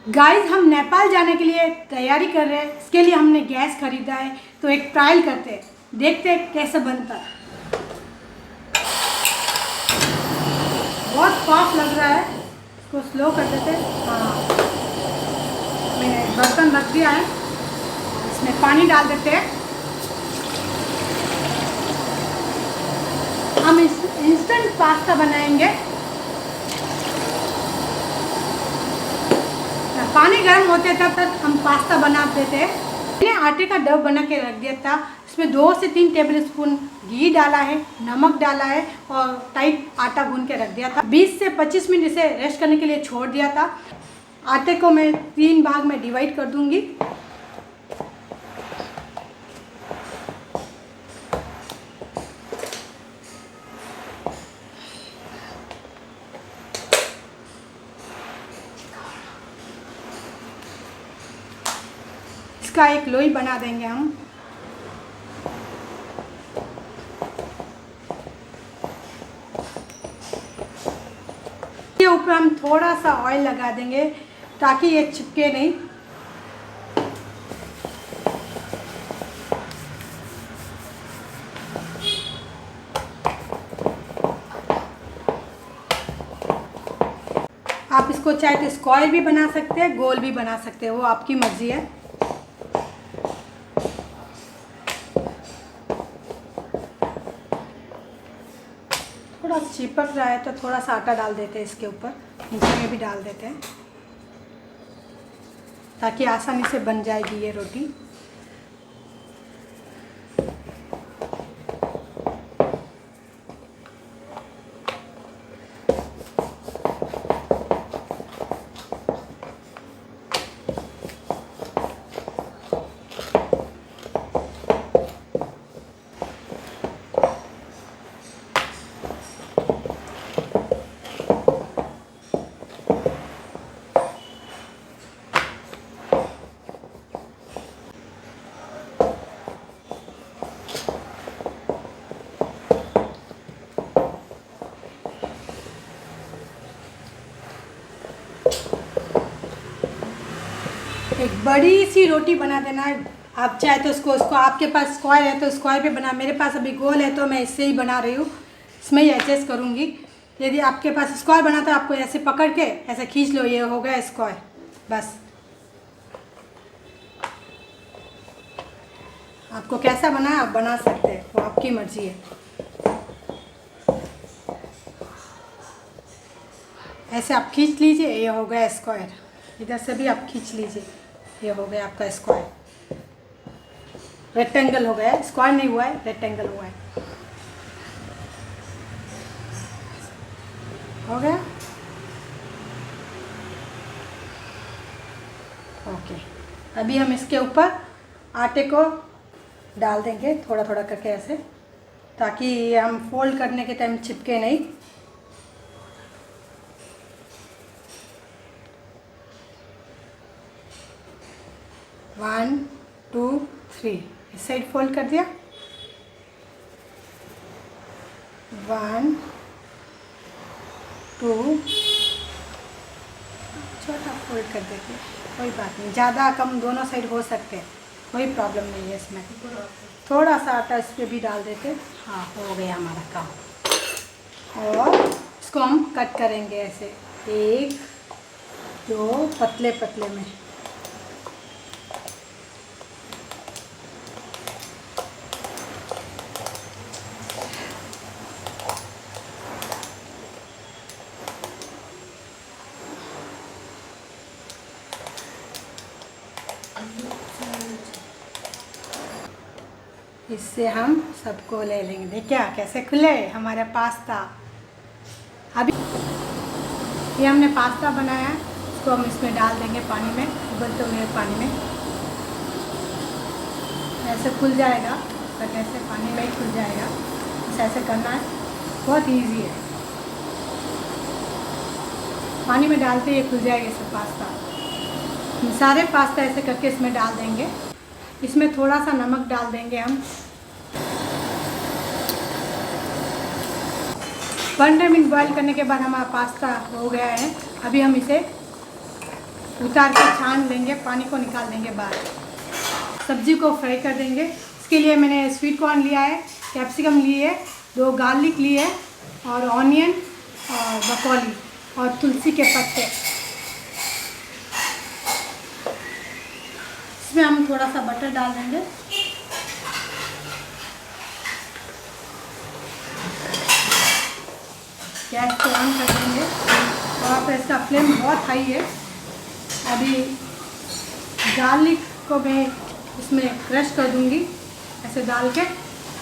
Guys, हम नेपाल जाने के लिए तैयारी कर रहे हैं। इसके लिए हमने गैस खरीदा है, तो एक ट्रायल करते हैं, देखते हैं कैसे बनता है। बहुत फास्ट लग रहा है, इसको स्लो कर देते हैं। हाँ, मैंने बर्तन रख दिया है, इसमें पानी डाल देते हैं। हम इंस्टेंट पास्ता बनाएंगे। पानी गर्म होते तब तक हम पास्ता बना देते हैं। मैंने आटे का डो बना के रख दिया था। इसमें 2 से 3 टेबल स्पून घी डाला है, नमक डाला है और टाइट आटा गूंद के रख दिया था। 20 से 25 मिनट इसे रेस्ट करने के लिए छोड़ दिया था। आटे को मैं 3 भाग में डिवाइड कर दूंगी। इसका एक लोई बना देंगे हम। इसके ऊपर हम थोड़ा सा ऑयल लगा देंगे ताकि ये चिपके नहीं। आप इसको चाहे तो स्क्वायर भी बना सकते हैं, गोल भी बना सकते हैं, वो आपकी मर्जी है। थोड़ा चिपक रहा है तो थोड़ा सा आटा डाल देते हैं इसके ऊपर, नीचे में भी डाल देते हैं ताकि आसानी से बन जाएगी ये रोटी। एक बड़ी सी रोटी बना देना है। आप चाहे तो उसको आपके पास स्क्वायर है तो स्क्वायर पे बना, मेरे पास अभी गोल है तो मैं इससे ही बना रही हूँ, इसमें ही एडजस्ट करूँगी। यदि आपके पास स्क्वायर बना तो आपको ऐसे पकड़ के ऐसे खींच लो, ये हो गया स्क्वायर। बस आपको कैसा बना है आप बना सकते हैं, वो आपकी मर्जी है। ऐसे आप खींच लीजिए, ये हो गया स्क्वायर। इधर से भी आप खींच लीजिए, ये हो गया आपका स्क्वायर। रेक्टेंगल हो गया, स्क्वायर नहीं हुआ है, रेक्टेंगल हुआ है। हो गया, ओके। अभी हम इसके ऊपर आटे को डाल देंगे थोड़ा थोड़ा करके ऐसे, ताकि हम फोल्ड करने के टाइम चिपके नहीं। वन टू थ्री, इस साइड फोल्ड कर दिया। 1 2, छोटा फोल्ड कर देते, कोई बात नहीं, ज़्यादा कम दोनों साइड हो सकते हैं, कोई प्रॉब्लम नहीं है इसमें। थोड़ा सा आटा इस पर भी डाल देते। हाँ, हो गया हमारा काम। और इसको हम कट करेंगे ऐसे 1 2 पतले पतले में। इससे हम सबको ले लेंगे। देखिए कैसे खुले हमारे पास्ता। अभी ये हमने पास्ता बनाया है, इसको हम इसमें डाल देंगे पानी में, उबलते हुए पानी में। ऐसे खुल जाएगा, बट ऐसे पानी में ही खुल जाएगा। ऐसे करना है, बहुत इजी है। पानी में डालते ही खुल जाएगा सब पास्ता। सारे पास्ता ऐसे करके इसमें डाल देंगे। इसमें थोड़ा सा नमक डाल देंगे हम। 15 मिनट बॉईल करने के बाद हमारा पास्ता हो गया है। अभी हम इसे उतार के छान लेंगे, पानी को निकाल देंगे बाहर। सब्जी को फ्राई कर देंगे। इसके लिए मैंने स्वीट कॉर्न लिया है, कैप्सिकम लिए, 2 गार्लिक लिए और ऑनियन और ब्रोकोली और तुलसी के पत्ते। इसमें हम थोड़ा सा बटर डाल देंगे। गैस को ऑन कर देंगे और फिर इसका फ्लेम बहुत हाई है। अभी गार्लिक को मैं इसमें क्रश कर दूंगी, ऐसे डाल के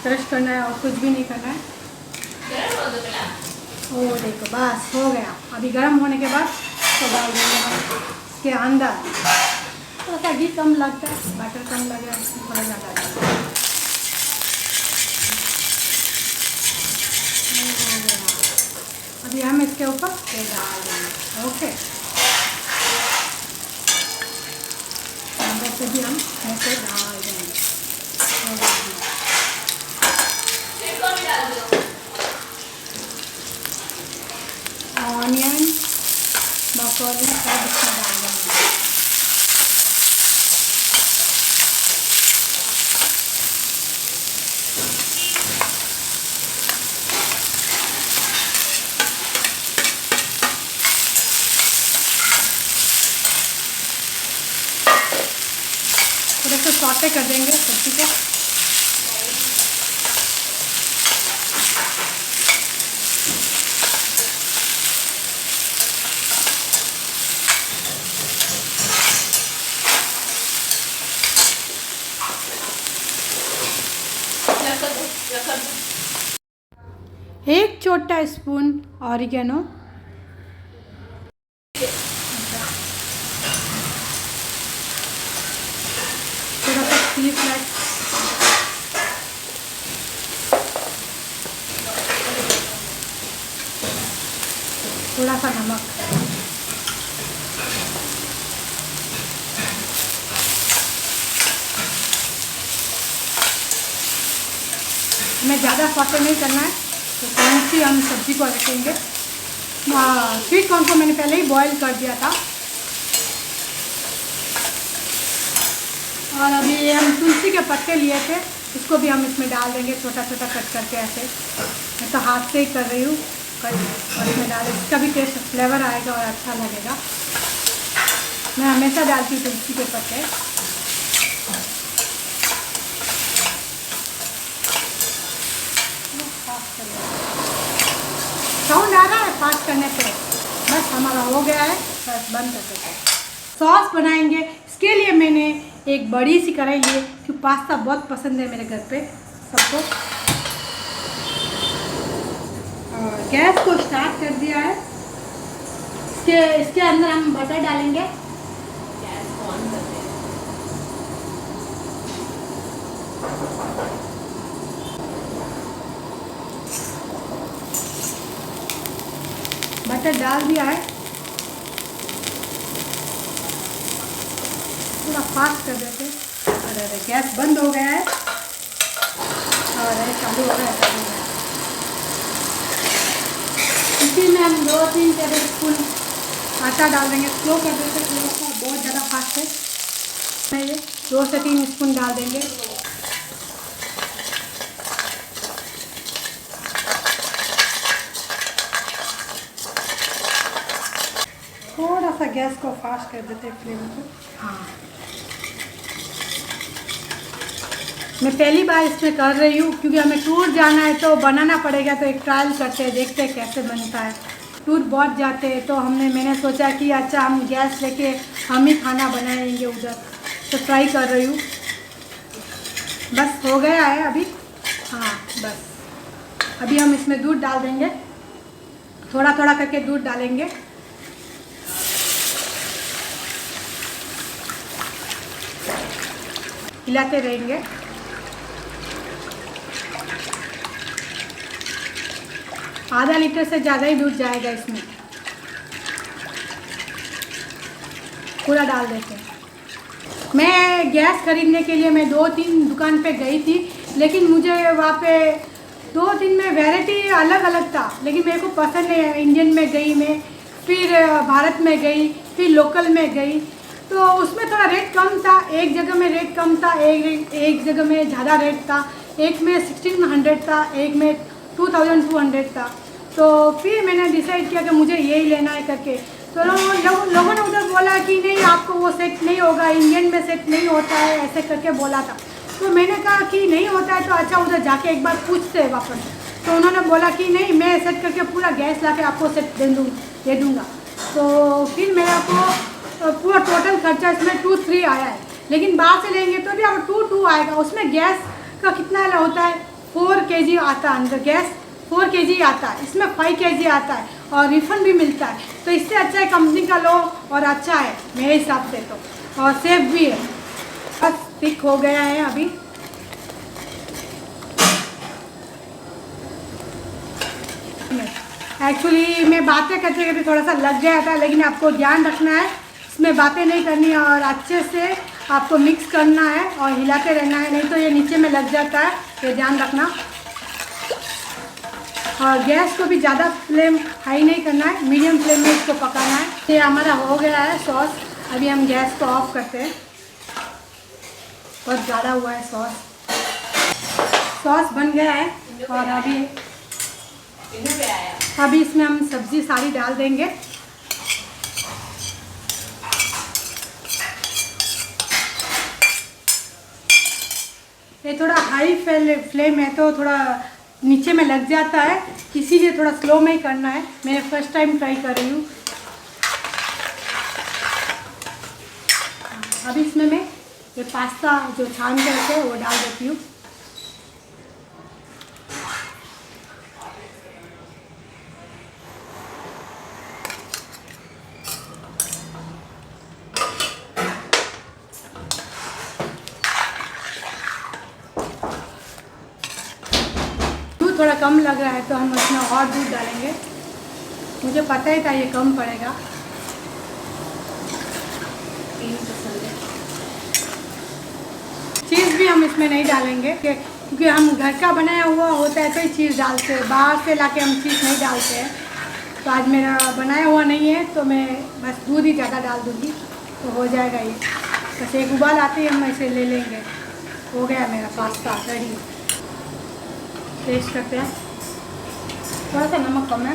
क्रश करना है और कुछ भी नहीं करना है। ओ देखो बस हो गया। अभी गर्म होने के बाद तो डाल देंगे हम इसके अंदर। थोड़ा सा घी कम लगता है, बटर कम लग रहा है, थोड़ा ज़्यादा डालना है। अभी हम इसके ऊपर तेल डाल देंगे। ओके, अंदर से भी हम ऐसे डाल देंगे। ऑनियन ब्रोकोली सब इसमें डाल देंगे। थोड़ा सा सौटे कर देंगे सब्जी को। एक छोटा स्पून ऑरिगेनो, थोड़ा सा चिली फ्लेक्स, थोड़ा सा नमक, हमें ज़्यादा सौटे नहीं करना है। तो कौन सी हम सब्जी को रखेंगे। स्वीट कॉर्न को मैंने पहले ही बॉईल कर दिया था। और अभी ये हम तुलसी के पत्ते लिए थे, इसको भी हम इसमें डाल देंगे छोटा छोटा कट करके ऐसे। मैं तो हाथ से ही कर रही हूँ और इसमें डाल, इसका भी टेस्ट फ्लेवर आएगा और अच्छा लगेगा। मैं हमेशा डालती हूँ तुलसी के पत्ते। साउंड आ रहा है फास्ट करने पे। बस हमारा हो गया है, बस बंद कर देते हैं। सॉस बनाएंगे। इसके लिए मैंने एक बड़ी सी कढ़ाई ली है, क्योंकि पास्ता बहुत पसंद है मेरे घर पे सबको। और गैस को स्टार्ट कर दिया है। इसके अंदर हम बटर डालेंगे। गैस को ऑन कर देंगे। बटर डाल दिया है। थोड़ा फास्ट कर देते। अरे गैस बंद हो गया है और चालू हो गया है। इसी में हम 2-3 टेबल स्पून आटा डाल देंगे। स्लो कर देते, थोड़ा सा बहुत ज़्यादा फास्ट है। ये 2 से 3 स्पून डाल देंगे। थोड़ा सा गैस को फास्ट कर देते फ्लेम को। हाँ, मैं पहली बार इसमें कर रही हूँ, क्योंकि हमें टूर जाना है तो बनाना पड़ेगा। तो एक ट्रायल करते हैं, देखते हैं कैसे बनता है। टूर बहुत जाते हैं तो मैंने सोचा कि अच्छा हम गैस लेके हम ही खाना बनाएंगे उधर, तो ट्राई कर रही हूँ। बस हो गया है अभी। हाँ बस अभी हम इसमें दूध डाल देंगे। थोड़ा थोड़ा करके दूध डालेंगे। हिलाते रहेंगे। आधा लीटर से ज़्यादा ही दूध जाएगा इसमें। पूरा डाल देते हैं। मैं गैस खरीदने के लिए मैं 2-3 दुकान पे गई थी, लेकिन मुझे वहाँ पे 2-3 में वैरायटी अलग अलग था, लेकिन मेरे को पसंद नहीं है। इंडियन में गई मैं, फिर भारत में गई, फिर लोकल में गई, तो उसमें थोड़ा रेट कम था। एक जगह में रेट कम था, एक जगह में ज़्यादा रेट था। एक में 1600 था, एक में 2200 था। तो फिर मैंने डिसाइड किया कि मुझे यही लेना है करके। तो लोगों ने उधर बोला कि नहीं, आपको वो सेट नहीं होगा, इंडियन में सेट नहीं होता है, ऐसे करके बोला था। तो मैंने कहा कि नहीं होता है तो अच्छा उधर जाके एक बार पूछते हैं वापस। तो उन्होंने बोला कि नहीं, मैं सेट करके पूरा गैस ला के आपको सेट दे दूँगा। तो फिर मेरे को पूरा टोटल खर्चा इसमें 2-3 आया है। लेकिन बाहर से लेंगे तो भी अब 2 आएगा। उसमें गैस का कितना होता है, 4 kg आता है अंदर, गैस 4 kg आता है, इसमें 5 kg आता है और रिफंड भी मिलता है। तो इससे अच्छा है कंपनी का लो और अच्छा है मेरे हिसाब से तो, और सेफ भी है। बस थिक हो गया है अभी। एक्चुअली मैं बातें करते करते थोड़ा सा लग गया था, लेकिन आपको ध्यान रखना है, इसमें बातें नहीं करनी है और अच्छे से आपको मिक्स करना है और हिलाते रहना है, नहीं तो ये नीचे में लग जाता है, ये ध्यान रखना। और गैस को भी ज़्यादा फ्लेम हाई नहीं करना है, मीडियम फ्लेम में इसको पकाना है। ये हमारा हो गया है सॉस। अभी हम गैस को ऑफ करते हैं। बहुत ज़्यादा हुआ है सॉस बन गया है। और अभी इसमें हम सब्ज़ी सारी डाल देंगे। ये थोड़ा हाई फ्लेम है तो थोड़ा नीचे में लग जाता है, इसीलिए थोड़ा स्लो में ही करना है। मैं फर्स्ट टाइम ट्राई कर रही हूँ। अभी इसमें मैं ये पास्ता जो छान के रखे वो डाल देती हूँ। थोड़ा कम लग रहा है तो हम उसमें और दूध डालेंगे। मुझे पता ही था ये कम पड़ेगा। चीज़ भी हम इसमें नहीं डालेंगे क्योंकि हम घर का बनाया हुआ होता है तो ही चीज़ डालते हैं, बाहर से लाके हम चीज़ नहीं डालते हैं। तो आज मेरा बनाया हुआ नहीं है तो मैं बस दूध ही ज़्यादा डाल दूँगी तो हो जाएगा ये। बस एक उबाल आते ही हम इसे ले लेंगे। हो गया मेरा पास्ता रेडी। टेस्ट करते हैं। थोड़ा सा नमक कम है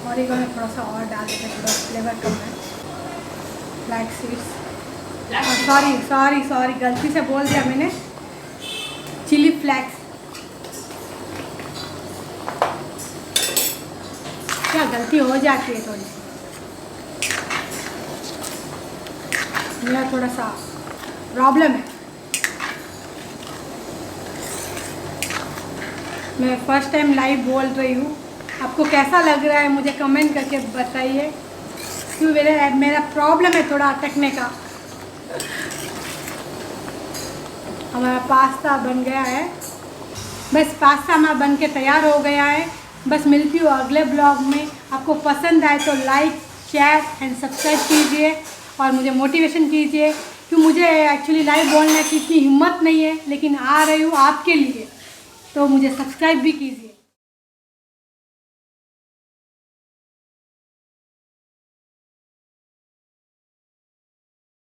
और एक में थोड़ा सा और डाल देते हैं, थोड़ा फ्लेवर कम है। फ्लैक्स सीड्स, सॉरी गलती से बोल दिया मैंने, चिली फ्लैक्स। क्या गलती हो जाती है थोड़ी, मेरा थोड़ा सा प्रॉब्लम है। मैं फर्स्ट टाइम लाइव बोल रही हूँ। आपको कैसा लग रहा है मुझे कमेंट करके बताइए, क्योंकि मेरा प्रॉब्लम है थोड़ा अटकने का। हमारा पास्ता बन गया है। बस पास्ता हमारा बन के तैयार हो गया है। बस मिलती हूँ अगले ब्लॉग में। आपको पसंद आए तो लाइक, शेयर एंड सब्सक्राइब कीजिए और मुझे मोटिवेशन कीजिए, क्योंकि मुझे एक्चुअली लाइव बोलने की इतनी हिम्मत नहीं है, लेकिन आ रही हूँ आपके लिए, तो मुझे सब्सक्राइब भी कीजिए।